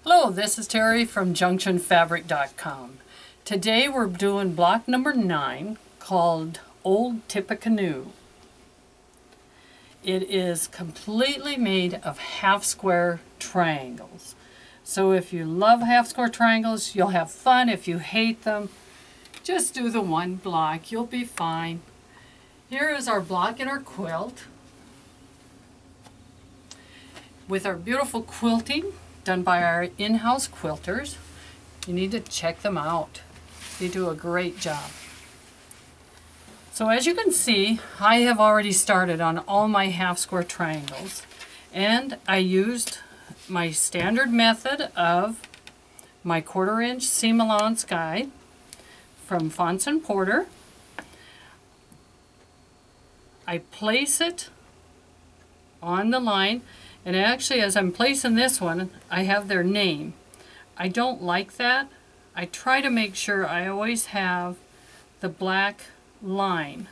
Hello, this is Terry from junctionfabric.com. Today we're doing block number 9 called Old Tippecanoe. It is completely made of half square triangles. So if you love half square triangles, you'll have fun. If you hate them, just do the one block. You'll be fine. Here is our block in our quilt with our beautiful quilting done by our in-house quilters. You need to check them out. They do a great job. So as you can see, I have already started on all my half square triangles, and I used my standard method of my 1/4 inch seam allowance guide from Fonts and Porter. I place it on the line, and actually as I'm placing this one, I have their name. I don't like that. I try to make sure I always have the black line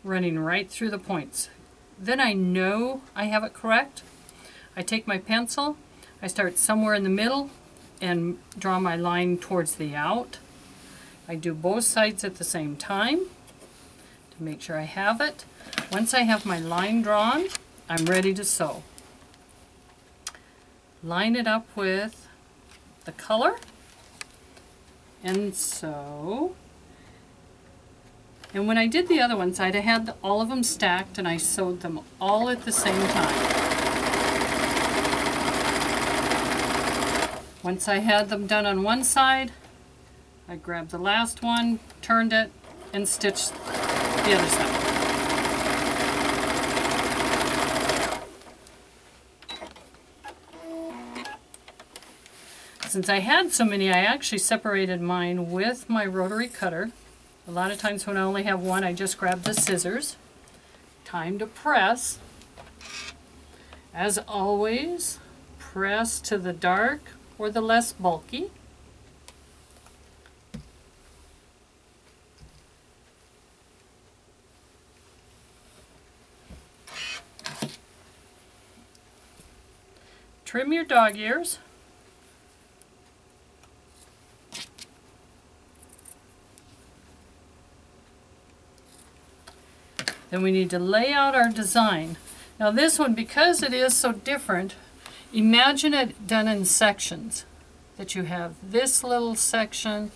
running right through the points. Then I know I have it correct. I take my pencil, I start somewhere in the middle and draw my line towards the out. I do both sides at the same time to make sure I have it. Once I have my line drawn, I'm ready to sew. Line it up with the color and sew. And when I did the other ones, I'd had all of them stacked and I sewed them all at the same time. Once I had them done on one side, I grabbed the last one, turned it, and stitched the other side. Since I had so many, I actually separated mine with my rotary cutter. A lot of times when I only have one, I just grab the scissors. Time to press. As always, press to the dark or the less bulky. Trim your dog ears. Then we need to lay out our design. Now this one, because it is so different, imagine it done in sections. That you have this little section,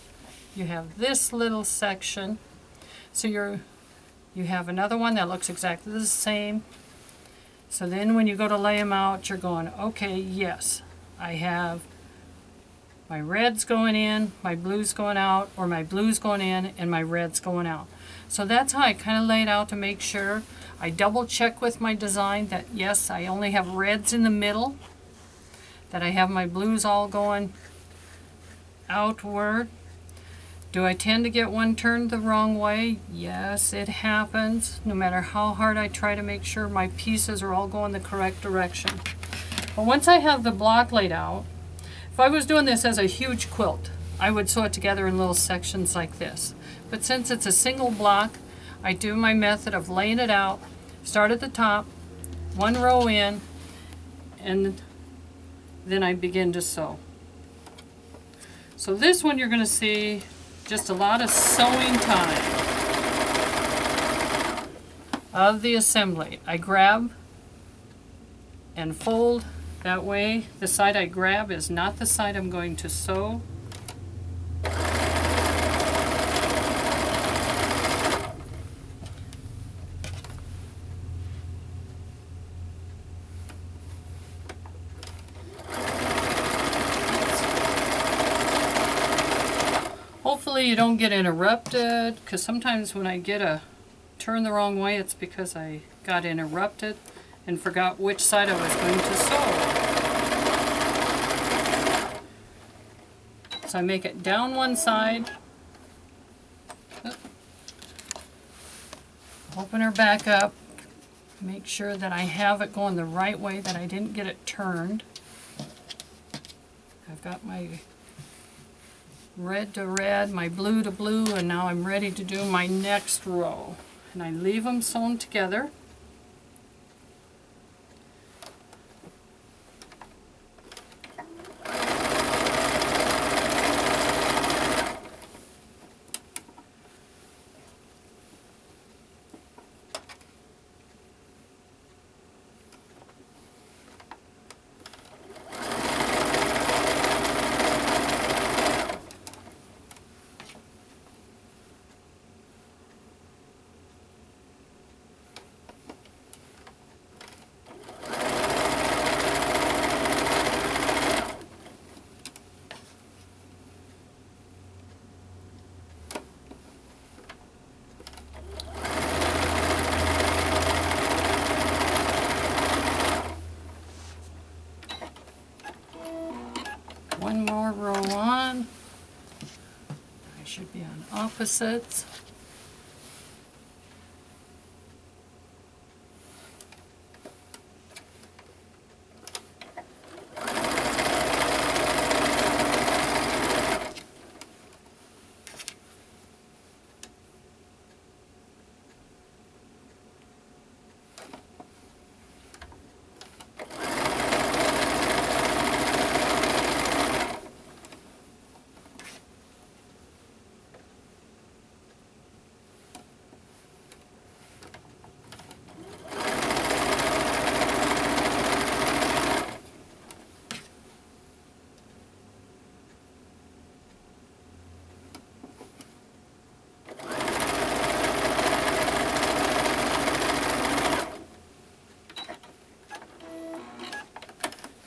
you have this little section. So you have another one that looks exactly the same. So then when you go to lay them out, you're going, okay, yes, I have my reds going in, my blues going out, or my blues going in and my reds going out. So that's how I kind of lay it out to make sure. I double check with my design that yes, I only have reds in the middle, that I have my blues all going outward. Do I tend to get one turned the wrong way? Yes, it happens. No matter how hard I try to make sure my pieces are all going the correct direction. But once I have the block laid out, if I was doing this as a huge quilt, I would sew it together in little sections like this. But since it's a single block, I do my method of laying it out, start at the top, one row in, and then I begin to sew. So this one you're going to see just a lot of sewing time of the assembly. I grab and fold. That way the side I grab is not the side I'm going to sew. Hopefully you don't get interrupted, because sometimes when I get a turn the wrong way, it's because I got interrupted and forgot which side I was going to sew. So I make it down one side, open her back up, make sure that I have it going the right way, that I didn't get it turned. I've got my red to red, my blue to blue, and now I'm ready to do my next row. And I leave them sewn together. one more row on. I should be on opposites.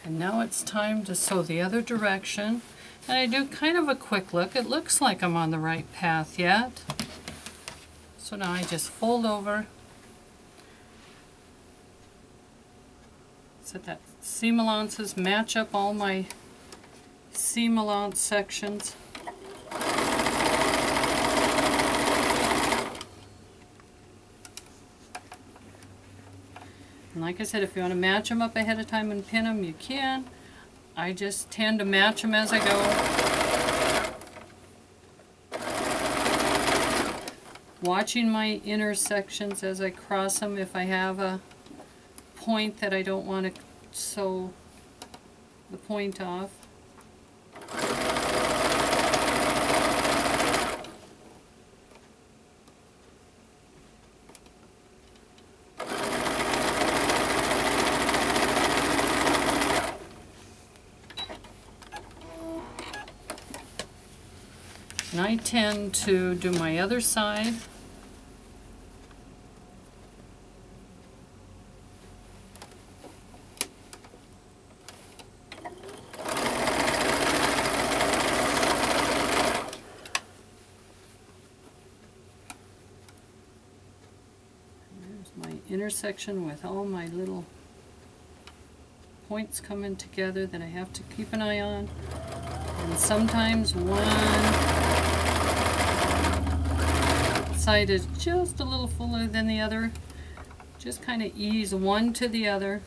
And now it's time to sew the other direction. And I do kind of a quick look. It looks like I'm on the right path yet. So now I just fold over. So that seam allowances match up all my seam allowance sections. And like I said, if you want to match them up ahead of time and pin them, you can. I just tend to match them as I go. Watching my intersections as I cross them. If I have a point that I don't want to sew the point off. And I tend to do my other side. There's my intersection with all my little points coming together that I have to keep an eye on. And sometimes one side is just a little fuller than the other. Just kind of ease one to the other.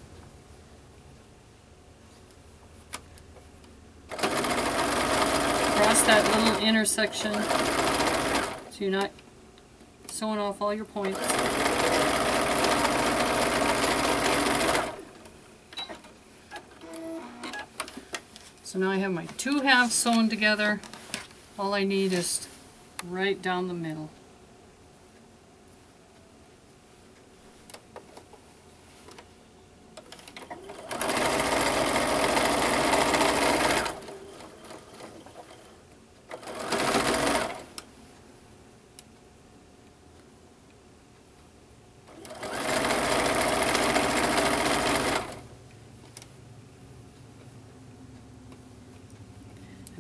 Cross that little intersection so you're not sewing off all your points. So now I have my two halves sewn together. All I need is right down the middle.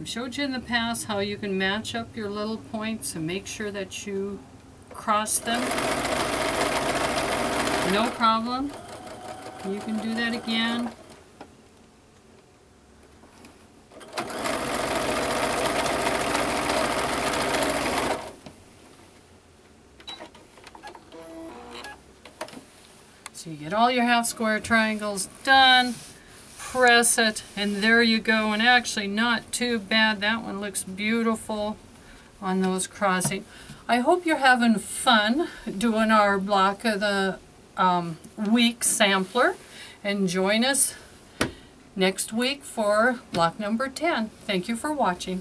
I've showed you in the past how you can match up your little points and make sure that you cross them. No problem. You can do that again. So you get all your half square triangles done. Press it, and there you go. And actually not too bad. That one looks beautiful on those crossing. I hope you're having fun doing our block of the week sampler, and join us next week for block number 10. Thank you for watching.